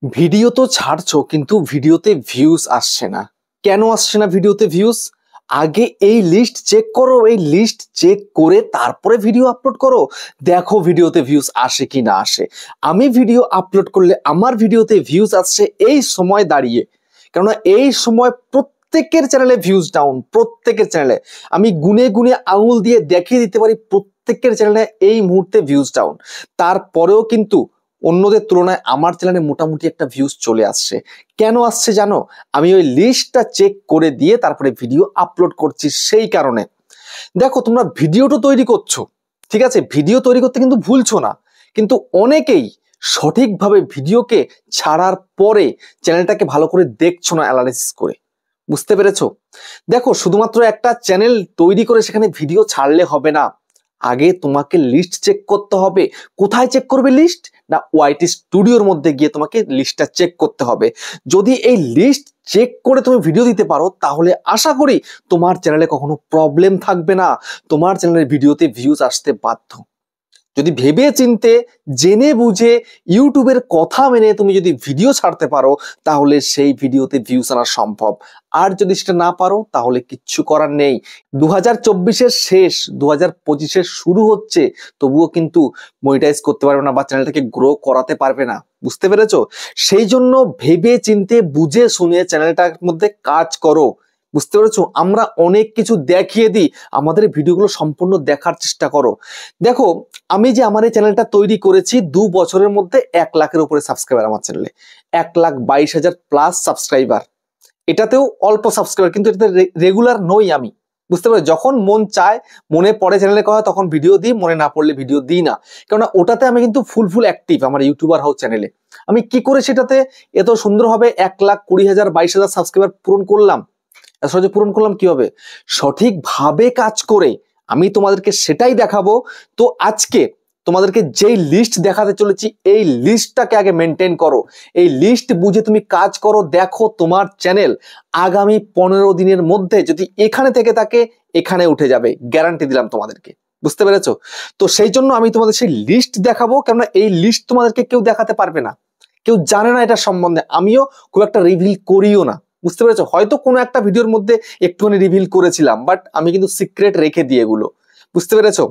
Video তো ছাড়ছো কিন্তু ভিডিওতে ভিউজ আসছে না। কেন আসছে না ভিডিওতে ভিউজ? আগে এই লিস্ট চেক করো, এই লিস্ট চেক করে তারপরে ভিডিও আপলোড করো, দেখো ভিডিওতে ভিউজ আসে কি না আসে। আমি ভিডিও আপলোড করলে আমার ভিডিওতে ভিউজ আসছে এই সময় দাঁড়িয়ে, কেননা এই সময় প্রত্যেকের চ্যানেলে ভিউজ ডাউন। প্রত্যেকের চ্যানেলে আমি গুনে গুনে আঙুল দিয়ে দেখিয়ে দিতে পারি প্রত্যেকের চ্যানেলে এই মুহূর্তে ভিউজ ডাউন। তারপরেও কিন্তু অন্যদের তুলনায় আমার চ্যানেলে মোটামুটি একটা ভিউজ চলে আসছে। কেন আসছে জানো? আমি ওই লিস্টটা চেক করে দিয়ে তারপরে ভিডিও আপলোড করছি। সেই কারণে দেখো, তোমরা ভিডিওটা তৈরি করছো, ঠিক আছে, ভিডিও তৈরি করতে কিন্তু ভুলছো না, কিন্তু অনেকেই সঠিকভাবে ভিডিওকে ছাড়ার পরে চ্যানেলটাকে ভালো করে দেখছো না অ্যানালাইসিস করে। বুঝতে পেরেছো? দেখো, শুধুমাত্র একটা চ্যানেল তৈরি করে সেখানে ভিডিও ছাড়লে হবে না, আগে তোমাকে লিস্ট চেক করতে হবে। কোথায় চেক করবে লিস্ট? না, ওয়াইটি স্টুডিওর মধ্যে গিয়ে তোমাকে লিস্টটা চেক করতে হবে। যদি এই লিস্ট চেক করে তুমি ভিডিও দিতে পারো তাহলে আশা করি তোমার চ্যানেলে কখনো প্রবলেম থাকবে না, তোমার চ্যানেলের ভিডিওতে ভিউজ আসতে বাধ্য। যদি ভেবে চিন্তে জেনে বুঝে ইউটিউবের কথা মেনে তুমি যদি ভিডিও ছাড়তে পারো তাহলে সেই ভিডিওতে ভিউজ আনা সম্ভব। আর যদি সেটা না পারো তাহলে কিচ্ছু করার নেই। 2024-এর শেষ, 2025-এর শুরু হচ্ছে, তবুও কিন্তু মনিটাইজ করতে পারবে না বা চ্যানেলটাকে গ্রো করাতে পারবে না। বুঝতে পেরেছো? সেই জন্য ভেবে চিন্তে বুঝে শুনে চ্যানেলটার মধ্যে কাজ করো। বুঝতে পেরেছো? আমরা অনেক কিছু দেখিয়ে দিই, আমাদের ভিডিওগুলো সম্পূর্ণ দেখার চেষ্টা করো। দেখো, আমি যে আমার এই চ্যানেলটা তৈরি করেছি 2 বছরের মধ্যে 1 লাখের উপরে সাবস্ক্রাইবার আমার চ্যানেলে, 1,22,000 প্লাস সাবস্ক্রাইবার। এটাতেও অল্প সাবস্ক্রাইবার, কিন্তু এটাতে রেগুলার নই আমি। বুঝতে পারো? যখন মন চায়, মনে পড়ে চ্যানেলে কথা, তখন ভিডিও দিই, মনে না পড়লে ভিডিও দিই না। কেননা ওটাতে আমি কিন্তু ফুল অ্যাক্টিভ আমার ইউটিউবার হাউস চ্যানেলে। আমি কি করে সেটাতে এত সুন্দরভাবে 1,20,000 22,000 সাবস্ক্রাইবার পূরণ করলাম? সহজে পূরণ করলাম কিভাবে? সঠিকভাবে কাজ করে। আমি তোমাদেরকে সেটাই দেখাবো। তো আজকে তোমাদেরকে যেই লিস্ট দেখাতে চলেছি, এই লিস্টটাকে আগে মেনটেন করো। এই লিস্ট বুঝে তুমি কাজ করো, দেখো তোমার চ্যানেল আগামী 15 দিনের মধ্যে যদি এখানে থেকে থাকে এখানে উঠে যাবে, গ্যারান্টি দিলাম তোমাদেরকে। বুঝতে পেরেছো? তো সেই জন্য আমি তোমাদের সেই লিস্ট দেখাবো, কেননা এই লিস্ট তোমাদেরকে কেউ দেখাতে পারবে না, কেউ জানে না এটা সম্বন্ধে, আমিও খুব একটা রিভিল করিও না। বুঝতে পেরেছো? হয়তো কোনো একটা ভিডিওর মধ্যে একটুখানি রিভিল করেছিলাম, বাট আমি কিন্তু সিক্রেট রেখে দিই এগুলো। বুঝতে পেরেছো?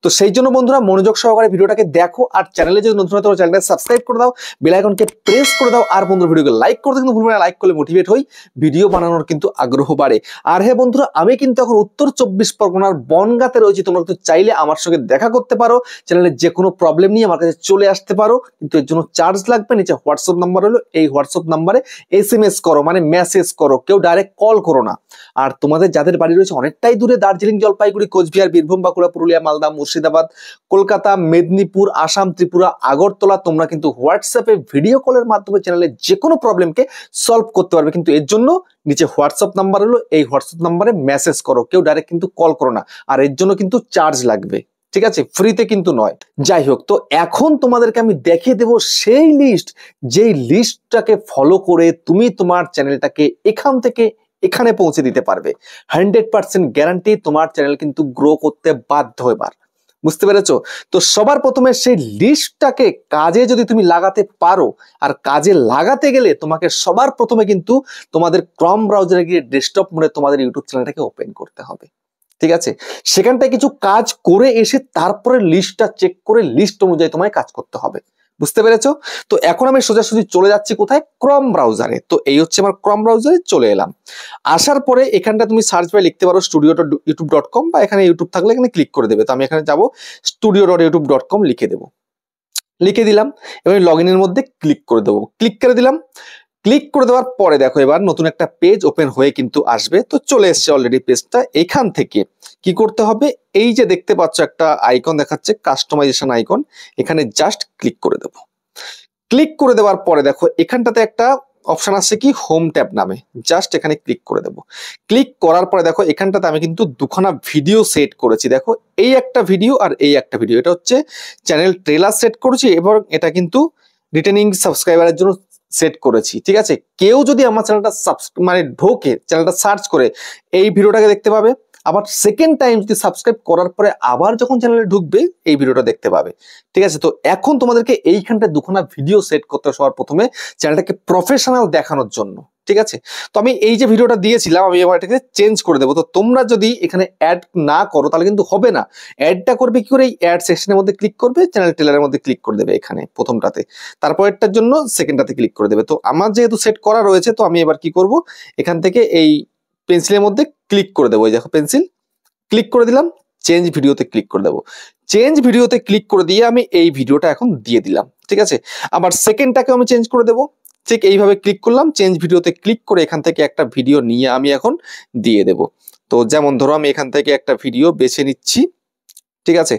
তো সেই জন্য বন্ধুরা মনোযোগ সহকারে ভিডিওটাকে দেখো, আর চ্যানেলে যদি নতুন হতো চ্যানেলটাকে সাবস্ক্রাইব করে দাও, বেল আইকনকে প্রেস করে দাও, আর বন্ধুরা ভিডিওকে লাইক করতে কিন্তু ভুলবে না। লাইক করলে মোটিভেট হই, ভিডিও বানানোর কিন্তু আগ্রহ বাড়ে। আর হ্যাঁ বন্ধুরা, আমি কিন্তু এখন উত্তর 24 পরগনার বনগাঁতে রয়েছি। তোমরা কিন্তু চাইলে আমার সঙ্গে দেখা করতে পারো, চ্যানেলের যে কোনো প্রবলেম নিয়ে আমার কাছে চলে আসতে পারো, কিন্তু এর জন্য চার্জ লাগবে। নিচে হোয়াটসঅ্যাপ নাম্বার হলো, এই হোয়াটসঅ্যাপ নাম্বারে SMS করো, মানে মেসেজ করো, কেউ ডাইরেক্ট কল করো না। আর তোমাদের যাদের বাড়ি রয়েছে অনেকটাই দূরে, দার্জিলিং, জলপাইগুড়ি, কোচবিহার, বীরভূম, বাঁকুড়া, পুরুলিয়া, মালদা, মুর্শিদাবাদ, কলকাতা, মেদিনীপুর, আসাম, ত্রিপুরা, আগরতলা, তোমরা কিন্তু হোয়াটসঅ্যাপে ভিডিও কলের মাধ্যমে চ্যানেলের যে কোনো প্রবলেমকে সলভ করতে পারবে। কিন্তু এর জন্য নিচে হোয়াটসঅ্যাপ নাম্বার হলো, এই হোয়াটসঅ্যাপ নাম্বারে মেসেজ করো, কেউ ডাইরেক্ট কিন্তু কল করো না। আর এর জন্য কিন্তু চার্জ লাগবে, ঠিক আছে? ফ্রিতে কিন্তু নয়। যাই হোক, তো এখন তোমাদেরকে আমি দেখিয়ে দেবো সেই লিস্ট, যেই লিস্টটাকে ফলো করে তুমি তোমার চ্যানেলটাকে এখান থেকে এখানে পৌঁছে দিতে পারবে। 100% গ্যারান্টি, তোমার চ্যানেল কিন্তু গ্রো করতে বাধ্য এবার। বুঝতে পেরেছো? তো সবার প্রথমে সেই লিস্টটাকে কাজে যদি তুমি লাগাতে পারো, আর কাজে লাগাতে গেলে তোমাকে সবার প্রথমে কিন্তু তোমাদের ক্রম ব্রাউজারে গিয়ে ডেস্কটপ মোডে তোমাদের ইউটিউব চ্যানেলটাকে ওপেন করতে হবে, ঠিক আছে? সেখানটায় কিছু কাজ করে এসে তারপরে লিস্টটা চেক করে লিস্ট অনুযায়ী তোমায় কাজ করতে হবে। বুঝতে পেরেছো? তো এখন আমি সোজাসুজি চলে যাচ্ছি কোথায়? ক্রম ব্রাউজারে। তো এই হচ্ছে আমার ক্রম ব্রাউজারে চলে এলাম। আসার পরে এখানটা তুমি সার্চ বারে লিখতে পারো studio.youtube.com, বা এখানে ইউটিউব থাকলে এখানে ক্লিক করে দেবে। তো আমি এখানে যাবো, studio.youtube.com লিখে দেবো, লিখে দিলাম এবং লগ ইনের মধ্যে ক্লিক করে দেবো। ক্লিক করে দিলাম। ক্লিক করে দেওয়ার পরে দেখো এবার নতুন একটা পেজ ওপেন হয়ে কিন্তু আসবে। তো চলে এসছে অলরেডি পেজটা। এখান থেকে কি করতে হবে? এই যে দেখতে পাচ্ছ একটা আইকন দেখাচ্ছে, কাস্টমাইজেশন আইকন, এখানে জাস্ট ক্লিক করে দেবো। ক্লিক করে দেওয়ার পরে দেখো এখানটাতে একটা অপশন আছে কি, হোম ট্যাব নামে, জাস্ট এখানে ক্লিক করে দেবো। ক্লিক করার পরে দেখো এখানটাতে আমি কিন্তু দুখানা ভিডিও সেট করেছি। দেখো এই একটা ভিডিও আর এই একটা ভিডিও, এটা হচ্ছে চ্যানেল ট্রেলার সেট করেছি এবং এটা কিন্তু রিটার্নিং সাবস্ক্রাইবারের জন্য সেট করেছি, ঠিক আছে? কেউ যদি আমার চ্যানেলটা মানে ঢোকে, চ্যানেলটা সার্চ করে এই ভিডিওটাকে দেখতে পাবে, আবার সেকেন্ড টাইম যদি সাবস্ক্রাইব করার পরে আবার যখন চ্যানেলে ঢুকবে এই ভিডিওটা দেখতে পাবে। ঠিক আছে, তো এখন তোমাদেরকে এইখানটা দুখানা ভিডিও সেট করতে হবে সবার প্রথমে চ্যানেলটাকে প্রফেশনাল দেখানোর জন্য। ঠিক আছে, তো আমি এই যে ভিডিওটা দিয়েছিলাম আমি এবার এটাকে চেঞ্জ করে দেবো। তো তোমরা যদি এখানে অ্যাড না করো তাহলে কিন্তু হবে না। অ্যাডটা করবে কি করে, এই অ্যাড সেকশনের মধ্যে ক্লিক করবে, চ্যানেল টেলারের মধ্যে ক্লিক করে দেবে এখানে প্রথমটাতে, তারপরেরটার জন্য সেকেন্ডটাতে ক্লিক করে দেবে। তো আমার যেহেতু সেট করা রয়েছে তো আমি এবার কি করব, এখান থেকে এই পেন্সিলের মধ্যে ক্লিক করে দেবো। এই দেখো পেন্সিল, ক্লিক করে দিলাম, চেঞ্জ ভিডিওতে ক্লিক করে দেবো। চেঞ্জ ভিডিওতে ক্লিক করে দিয়ে আমি এই ভিডিওটা এখন দিয়ে দিলাম। ঠিক আছে, আবার সেকেন্ডটাকে আমি চেঞ্জ করে দেবো। ঠিক এইভাবে ক্লিক করলাম, চেঞ্জ ভিডিওতে ক্লিক করে এখান থেকে একটা ভিডিও নিয়ে আমি এখন দিয়ে দেব। তো যেমন ধরো আমি এখান থেকে একটা ভিডিও বেছে নিচ্ছি। ঠিক আছে,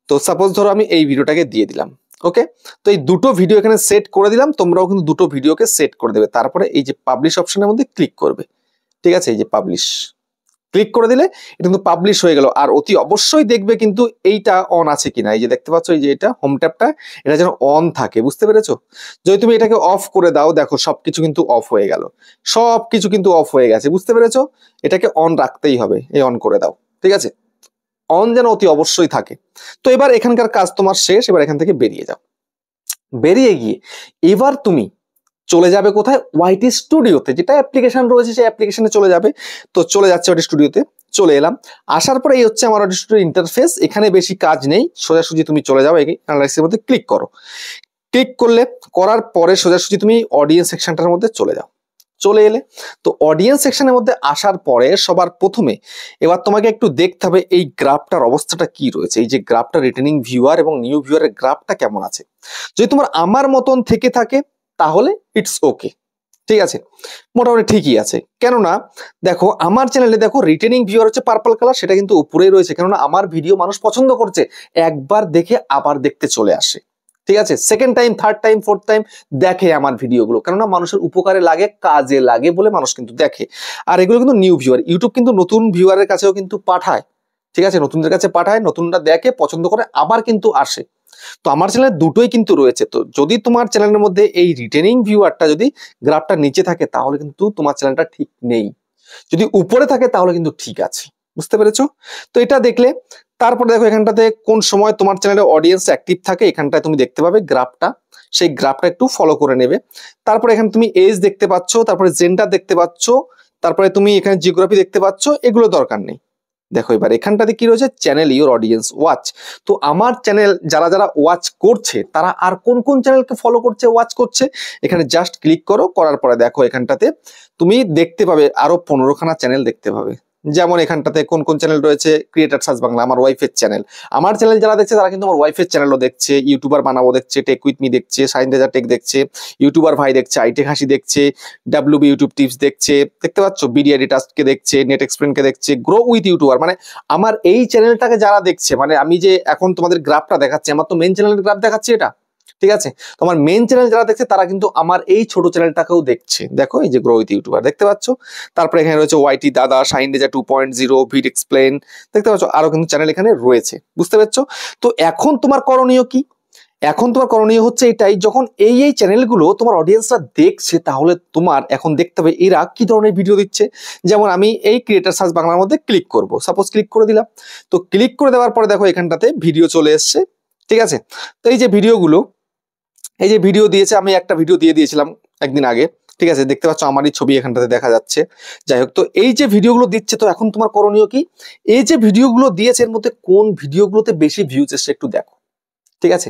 তো সাপোজ ধরো আমি এই ভিডিওটাকে দিয়ে দিলাম। ওকে, তো এই দুটো ভিডিও এখানে সেট করে দিলাম, তোমরাও কিন্তু দুটো ভিডিওকে সেট করে দেবে। তারপরে এই যে পাবলিশ অপশনের মধ্যে ক্লিক করবে। ঠিক আছে, এই যে পাবলিশ ক্লিক করে দিলে এটা কিন্তু পাবলিশ হয়ে গেল। আর অতি অবশ্যই দেখবে কিন্তু এইটা অন আছে কিনা, এই যে দেখতে পাচ্ছ এই যে এটা হোম ট্যাবটা, এটা যেন অন থাকে, বুঝতে পেরেছো? যদি তুমি এটাকে অফ করে দাও দেখো সবকিছু কিন্তু অফ হয়ে গেল, সবকিছু কিন্তু অফ হয়ে গেছে, বুঝতে পেরেছো? এটাকে অন রাখতেই হবে, এই অন করে দাও। ঠিক আছে, অন যেন অতি অবশ্যই থাকে। তো এবার এখানকার কাজ তোমার শেষ, এবার এখান থেকে বেরিয়ে যাও। বেরিয়ে গিয়ে এবার তুমি চলে যাবে কোথায়, ওয়াইটি স্টুডিওতে, যেটা অ্যাপ্লিকেশন রয়েছে সেই অ্যাপ্লিকেশনে চলে যাবে। তো চলে যাচ্ছে ওয়াইটি স্টুডিওতে, চলে এলাম। আসার পরে এই হচ্ছে আমার ওয়াইটি স্টুডিও ইন্টারফেস। এখানে বেশি কাজ নেই, সোজাসুজি তুমি চলে যাও এই অ্যানালাইসিসের মধ্যে ক্লিক করো। ক্লিক করলে, করার পরে সোজাসুজি তুমি অডিয়েন্স সেকশনটার মধ্যে চলে যাও। চলে এলে তো অডিয়েন্স সেকশনের মধ্যে আসার পরে সবার প্রথমে এবার তোমাকে একটু দেখতে হবে এই গ্রাফটার অবস্থাটা কি রয়েছে, এই যে গ্রাফটা রিটার্নিং ভিউয়ার এবং নিউ ভিউয়ারের গ্রাফটা কেমন আছে। যদি তোমার আমার মতন থেকে থাকে তাহলে ইটস ওকে। ঠিক আছে, মোটামুটি ঠিকই আছে। কেননা দেখো আমার চ্যানেলে দেখো রিটেনিং ভিউয়ার হচ্ছে পার্পল কালার, সেটা কিন্তু উপরেই রয়েছে, কেননা আমার ভিডিও মানুষ পছন্দ করছে, একবার দেখে আবার দেখতে চলে আসে। ঠিক আছে, second time, third time, fourth time দেখে আমার ভিডিওগুলো, কেননা মানুষের উপকারে লাগে, কাজে লাগে বলে মানুষ কিন্তু দেখে। আর এগুলো কিন্তু নিউ ভিউয়ার, ইউটিউব কিন্তু নতুন ভিউয়ারের কাছেও কিন্তু পাঠায়। ঠিক আছে, নতুনদের কাছে পাঠায়, নতুনরা দেখে, পছন্দ করে, আবার কিন্তু আসে। তো আমার চ্যানেলে দুটোই কিন্তু রয়েছে। তো যদি তোমার চ্যানেলের মধ্যে এই রিটেনিং ভিউয়ারটা যদি গ্রাফটা নিচে থাকে তাহলে কিন্তু তোমার চ্যানেলটা ঠিক নেই, যদি উপরে থাকে তাহলে কিন্তু ঠিক আছে, বুঝতে পেরেছো? তো এটা দেখলে তারপরে দেখো এখানটাতে কোন সময় তোমার চ্যানেলে অডিয়েন্স অ্যাক্টিভ থাকে, এখানটায় তুমি দেখতে পাবে গ্রাফটা, সেই গ্রাফটা একটু ফলো করে নেবে। তারপরে এখানে তুমি এজ দেখতে পাচ্ছ, তারপরে জেন্ডার দেখতে পাচ্ছ, তারপরে তুমি এখানে জিওগ্রাফি দেখতে পাচ্ছ, এগুলো দরকার নেই। দেখো এবার এখানটাতে কি রয়েছে, চ্যানেল ইউর অডিয়েন্স ওয়াচ। তো আমার চ্যানেল যারা যারা ওয়াচ করছে তারা আর কোন কোন চ্যানেলকে ফলো করছে, ওয়াচ করছে, এখানে জাস্ট ক্লিক করো। করার পরে দেখো এখানটাতে তুমি দেখতে পাবে আরো 15খানা চ্যানেল দেখতে পাবে। যেমন এখানটাতে কোন কোন চ্যানেল রয়েছে, ক্রিয়েটার সার্চ বাংলা আমার ওয়াইফের চ্যানেল। আমার চ্যানেল যারা দেখছে তারা কিন্তু আমার ওয়াইফের চ্যানেলও দেখছে, ইউটিউবার বানাবো দেখছে, টেক উইথ মি দেখছে, সাইন রেজা টেক দেখছে, ইউটিউবার ভাই দেখছে, আইটেক হাসি দেখছে, ডাব্লিউবি ইউটিউব টিপস দেখছে, দেখতে পাচ্ছ, বিডিআইডি টাস্ককে দেখছে, নেট এক্সপ্লেনকে দেখছে, গ্রো উইথ ইউটিউবার। মানে আমার এই চ্যানেলটাকে যারা দেখছে, মানে আমি যে এখন তোমাদের গ্রাফটা দেখাচ্ছি, আমার তো মেন চ্যানেলের গ্রাফ দেখাচ্ছি এটা। ঠিক আছে, তোমার মেন চ্যানেল যারা দেখছে তারা কিন্তু আমার এই ছোট চ্যানেলটাকেও দেখছে। দেখো এই যে গ্রো উইথ ইউটিউবার দেখতে পাচ্ছ, তারপরে এখানে রয়েছে ওয়াইটি দাদা, শাইন রেজা 2.0, ভিড এক্সপ্লেন, দেখতে পাচ্ছ আরো কিন্তু চ্যানেল এখানে রয়েছে, বুঝতে পারছো? তো এখন তোমার করণীয় কি, এখন তোমার করণীয় হচ্ছে এটাই, যখন এই এই চ্যানেলগুলো তোমার অডিয়েন্সরা দেখছে তাহলে তোমার এখন দেখতে হবে এরা কি ধরনের ভিডিও দিচ্ছে। যেমন আমি এই ক্রিয়েটার সার্চ বাংলার মধ্যে ক্লিক করব, সাপোজ ক্লিক করে দিলাম। তো ক্লিক করে দেওয়ার পরে দেখো এখানটাতে ভিডিও চলে এসছে। ঠিক আছে, তো এই যে ভিডিওগুলো, এই যে ভিডিও দিয়েছে, আমি একটা ভিডিও দিয়ে দিয়েছিলাম একদিন আগে। ঠিক আছে, দেখতে পাচ্ছ আমারই ছবি এখানটাতে দেখা যাচ্ছে। যাই হোক, তো এই যে ভিডিওগুলো দিচ্ছে, তো এখন তোমার করণীয় কি, এই যে ভিডিওগুলো দিয়েছে এর মধ্যে কোন ভিডিওগুলোতে বেশি ভিউজ এসছে একটু দেখো। ঠিক আছে,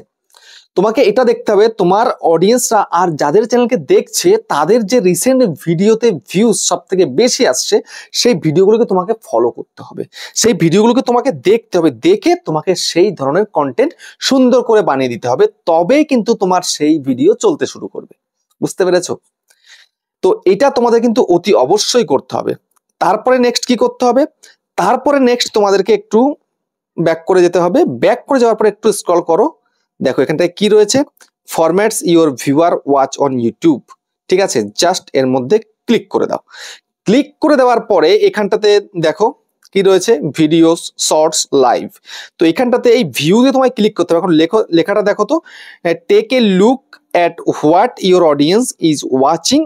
তোমাকে এটা দেখতে হবে তোমার অডিয়েন্সরা আর যাদের চ্যানেলকে দেখছে তাদের যে রিসেন্ট ভিডিওতে ভিউজ সব থেকে বেশি আসছে সেই ভিডিওগুলোকে তোমাকে ফলো করতে হবে, সেই ভিডিওগুলোকে তোমাকে দেখতে হবে, দেখে তোমাকে সেই ধরনের কন্টেন্ট সুন্দর করে বানিয়ে দিতে হবে, তবেই কিন্তু তোমার সেই ভিডিও চলতে শুরু করবে, বুঝতে পেরেছো? তো এটা তোমাদের কিন্তু অতি অবশ্যই করতে হবে। তারপরে নেক্সট কি করতে হবে, তারপরে নেক্সট তোমাদেরকে একটু ব্যাক করে যেতে হবে। ব্যাক করে যাওয়ার পরে একটু স্ক্রল করো, দেখো এখানটায় কি রয়েছে, formats your viewer watch on YouTube. ঠিক আছে, জাস্ট এর মধ্যে ক্লিক করে দাও। ক্লিক করে দেওয়ার পরে এখানটাতে দেখো কি রয়েছে, ভিডিওস, শর্টস, লাইভ। তো এখানটাতে এই ভিউতে তোমায় ক্লিক করতে হবে। এখন লেখাটা দেখো তো, take a look at what your audience is watching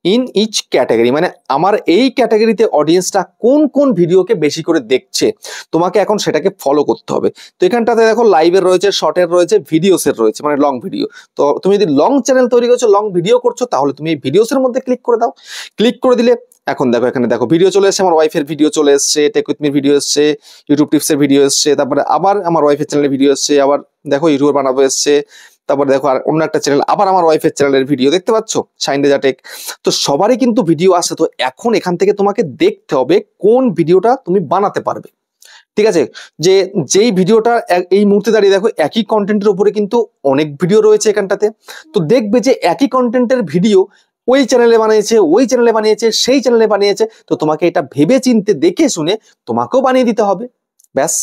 in each category, মানে আমার এই ক্যাটাগরিতে অডিয়েন্সটা কোন কোন ভিডিওকে বেশি করে দেখছে, তোমাকে এখন সেটাকে ফলো করতে হবে। তো এখানটাতে দেখো লাইভের রয়েছে, শর্টের রয়েছে, ভিডিওসের রয়েছে, মানে লং ভিডিও। তো তুমি যদি লং চ্যানেল তৈরি করছো, লং ভিডিও করছো, তাহলে তুমি এই ভিডিওসের মধ্যে ক্লিক করে দাও। ক্লিক করে দিলে এখন দেখো এখানে দেখো ভিডিও চলে এসছে, আমার ওয়াইফের ভিডিও চলে এসছে, টেক উইথ মির ভিডিও এসছে, ইউটিউব টিপসের ভিডিও এসছে, তারপরে আবার আমার ওয়াইফের চ্যানেলের ভিডিও এসছে, আবার দেখো ইউটিউবার বানাবো এসছে, তারপর দেখো আর অন্য একটা চ্যানেল, আবার আমার ওয়াইফের চ্যানেলের ভিডিও দেখতে পাচ্ছ, শাইন রেজা টেক। তো সবারই কিন্তু ভিডিও আসে। তো এখন এখান থেকে তোমাকে দেখতে হবে কোন ভিডিওটা তুমি বানাতে পারবে। ঠিক আছে, যে যেই ভিডিওটা এই মুহূর্তে দাঁড়িয়ে দেখো একই কন্টেন্টের উপরে কিন্তু অনেক ভিডিও রয়েছে এখানটাতে। তো দেখবে যে একই কন্টেন্টের ভিডিও ওই চ্যানেলে বানিয়েছে, ওই চ্যানেলে বানিয়েছে, সেই চ্যানেলে বানিয়েছে। তো তোমাকে এটা ভেবে চিন্তে দেখে শুনে তোমাকেও বানিয়ে দিতে হবে। ব্যাস,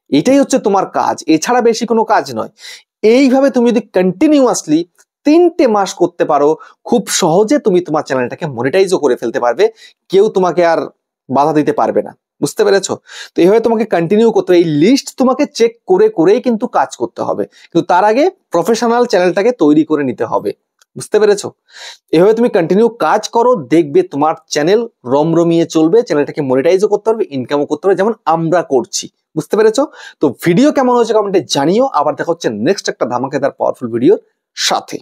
এটাই হচ্ছে তোমার কাজ, এছাড়া বেশি কোনো কাজ নয়। এইভাবে তুমি যদি কন্টিনিউয়াসলি 3টে মাস করতে পারো, খুব সহজে তুমি তোমার চ্যানেলটাকে মনিটাইজও করে ফেলতে পারবে। কেউ তোমাকে আর বাধা দিতে পারবে না। বুঝতে পেরেছো? তো এইভাবে তোমাকে কন্টিনিউ করতে হবে। এই লিস্ট তোমাকে চেক করে করেই কিন্তু কাজ করতে হবে, কিন্তু তার আগে প্রফেশনাল চ্যানেলটাকে তৈরি করে নিতে হবে। বুঝতে পেরেছো? এভাবে তুমি কন্টিনিউ কাজ করো, দেখবে তোমার চ্যানেল রমরমিয়ে চলবে, চ্যানেলটাকে মনিটাইজও করতে পারবে, ইনকামও করতে পারবে, যেমন আমরা করছি। বুঝতে পেরেছো? তো ভিডিও কেমন হয়েছে কমেন্টে জানিও। আবার দেখা হচ্ছে নেক্সট একটা ধামাকেদার পাওয়ারফুল ভিডিওর সাথে।